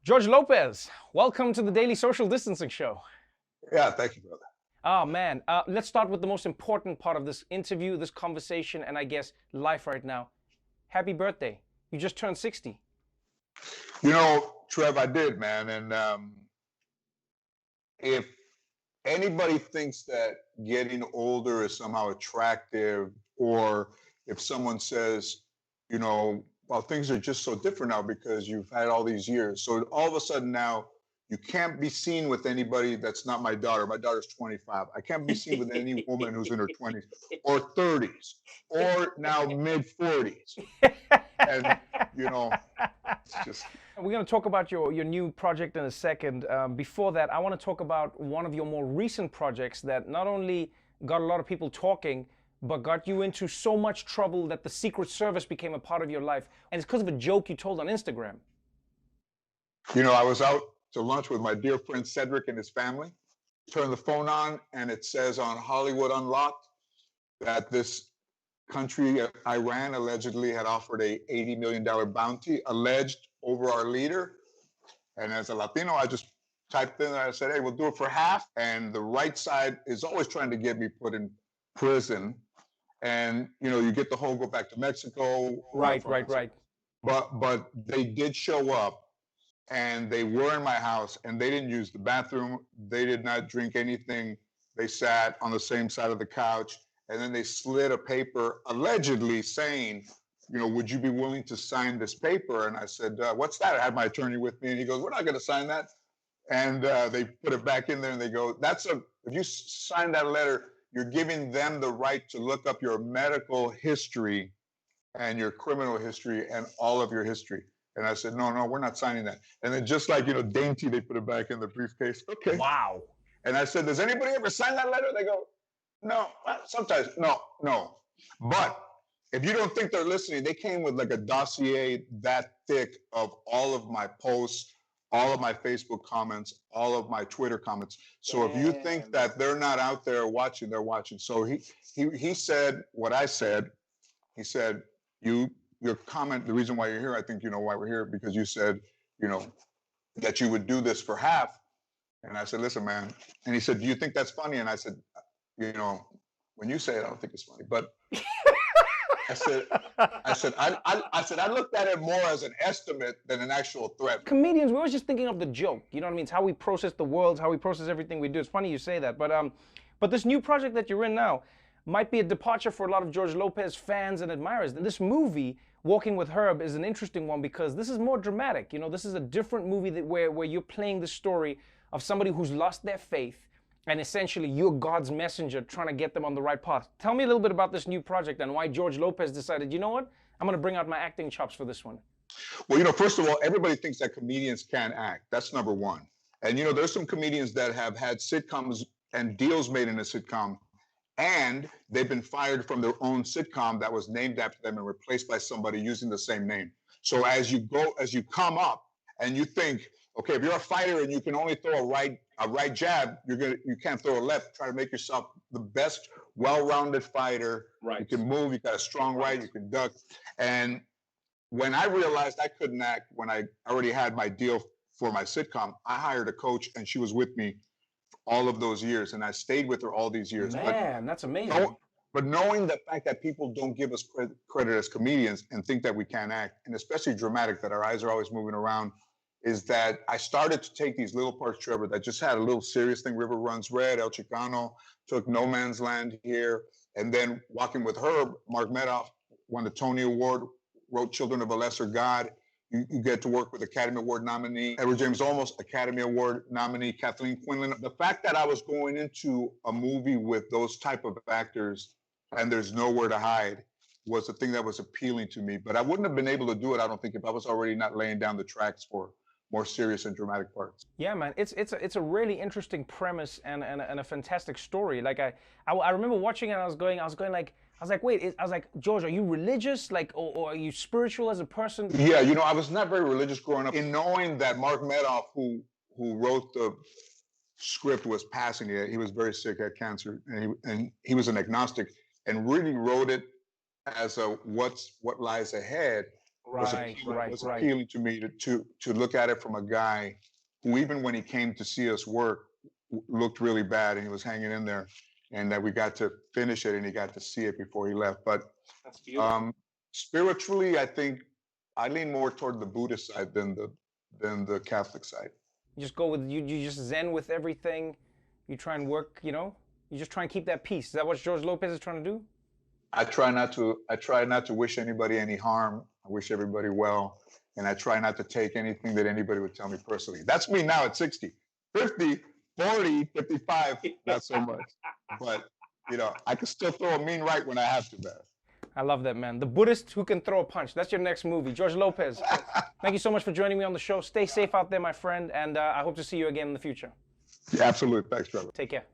George Lopez, welcome to the Daily Social Distancing Show. Yeah, thank you, brother. Oh man, let's start with the most important part of this interview, this conversation, and I guess life right now. Happy birthday. You just turned 60. You know, Trev, I did, man. And if anybody thinks that getting older is somehow attractive, or if someone says, well, things are just so different now because you've had all these years. So all of a sudden now, you can't be seen with anybody that's not my daughter. My daughter's 25. I can't be seen with any woman who's in her 20s or 30s or now mid 40s. And, it's just. We're going to talk about your new project in a second. Before that, I want to talk about one of your more recent projects that not only got a lot of people talking, but got you into so much trouble that the Secret Service became a part of your life. And it's because of a joke you told on Instagram. I was out to lunch with my dear friend Cedric and his family. Turn the phone on, and it says on Hollywood Unlocked that this country, Iran, allegedly had offered a $80 million bounty, alleged, over our leader. And as a Latino, I just typed in, I said, hey, we'll do it for half. And the right side is always trying to get me put in prison. And, you get the whole go back to Mexico. Right. But they did show up. And they were in my house, and they didn't use the bathroom. They did not drink anything. They sat on the same side of the couch, and then they slid a paper allegedly saying, would you be willing to sign this paper? And I said, what's that? I had my attorney with me, and he goes, we're not going to sign that. And they put it back in there, and they go, if you sign that letter, you're giving them the right to look up your medical history and your criminal history and all of your history. And I said, no, we're not signing that. And then just like, dainty, they put it back in the briefcase. Okay. Wow. And I said, does anybody ever sign that letter? They go, no, sometimes, no. But if you don't think they're listening, they came with like a dossier that thick of all of my posts, all of my Facebook comments, all of my Twitter comments. So if you think that they're not out there watching, they're watching. So he said what I said. He said, your comment, the reason why you're here, I think you know why we're here, because you said, that you would do this for half. And I said, listen, man. And he said, do you think that's funny? And I said, when you say it, I don't think it's funny. But I said, I looked at it more as an estimate than an actual threat. Comedians, we're always just thinking of the joke. You know what I mean? It's how we process the world, how we process everything we do. It's funny you say that. But this new project that you're in now might be a departure for a lot of George Lopez fans and admirers. And this movie, Walking with Herb, is an interesting one because this is more dramatic. This is a different movie where you're playing the story of somebody who's lost their faith, and essentially you're God's messenger trying to get them on the right path. Tell me a little bit about this new project and why George Lopez decided, you know what, I'm going to bring out my acting chops for this one. Well, first of all, everybody thinks that comedians can't act. That's number one. And, there's some comedians that have had sitcoms and deals made in a sitcom, and they've been fired from their own sitcom that was named after them and replaced by somebody using the same name. So as you come up and you think, okay, if you're a fighter and you can only throw a right jab, you can't throw a left. Try to make yourself the best, well-rounded fighter. Right. You can move, you got a strong right, you can duck. And when I realized I couldn't act, when I already had my deal for my sitcom, I hired a coach, and she was with me all of those years, and I stayed with her all these years. Man, that's amazing. But knowing the fact that people don't give us credit as comedians and think that we can't act, and especially dramatic, that our eyes are always moving around, is that I started to take these little parts, Trevor, that just had a little serious thing. River Runs Red, El Chicano, took No Man's Land here, and then Walking with Herb, Mark Medoff won the Tony Award, wrote Children of a Lesser God. You get to work with Academy Award nominee Edward James Olmos, Academy Award nominee Kathleen Quinlan. The fact that I was going into a movie with those type of actors and there's nowhere to hide was the thing that was appealing to me. But I wouldn't have been able to do it, I don't think, if I was already not laying down the tracks for more serious and dramatic parts. Yeah, man, it's a really interesting premise and a fantastic story. Like I remember watching it, and I was going like, wait, George, are you religious, or are you spiritual as a person? Yeah, I was not very religious growing up. In knowing that Mark Medoff, who wrote the script, was passing it, he was very sick, had cancer, and he was an agnostic, and really wrote it as what lies ahead. Right, right, was right. appealing to me to look at it from a guy who, even when he came to see us work, looked really bad and he was hanging in there, and that we got to finish it and he got to see it before he left. But That's beautiful. spiritually, I think I lean more toward the Buddhist side than the Catholic side. You just go with you just zen with everything. You try and work, you know, you just try and keep that peace. Is that what George Lopez is trying to do? I try not to wish anybody any harm. I wish everybody well. And I try not to take anything that anybody would tell me personally. That's me now at 60. 50, 40, 55, not so much. But, I can still throw a mean right when I have to, man. I love that, man. The Buddhist who can throw a punch. That's your next movie. George Lopez, thank you so much for joining me on the show. Stay safe out there, my friend, and I hope to see you again in the future. Yeah, absolutely. Thanks, Trevor. Take care.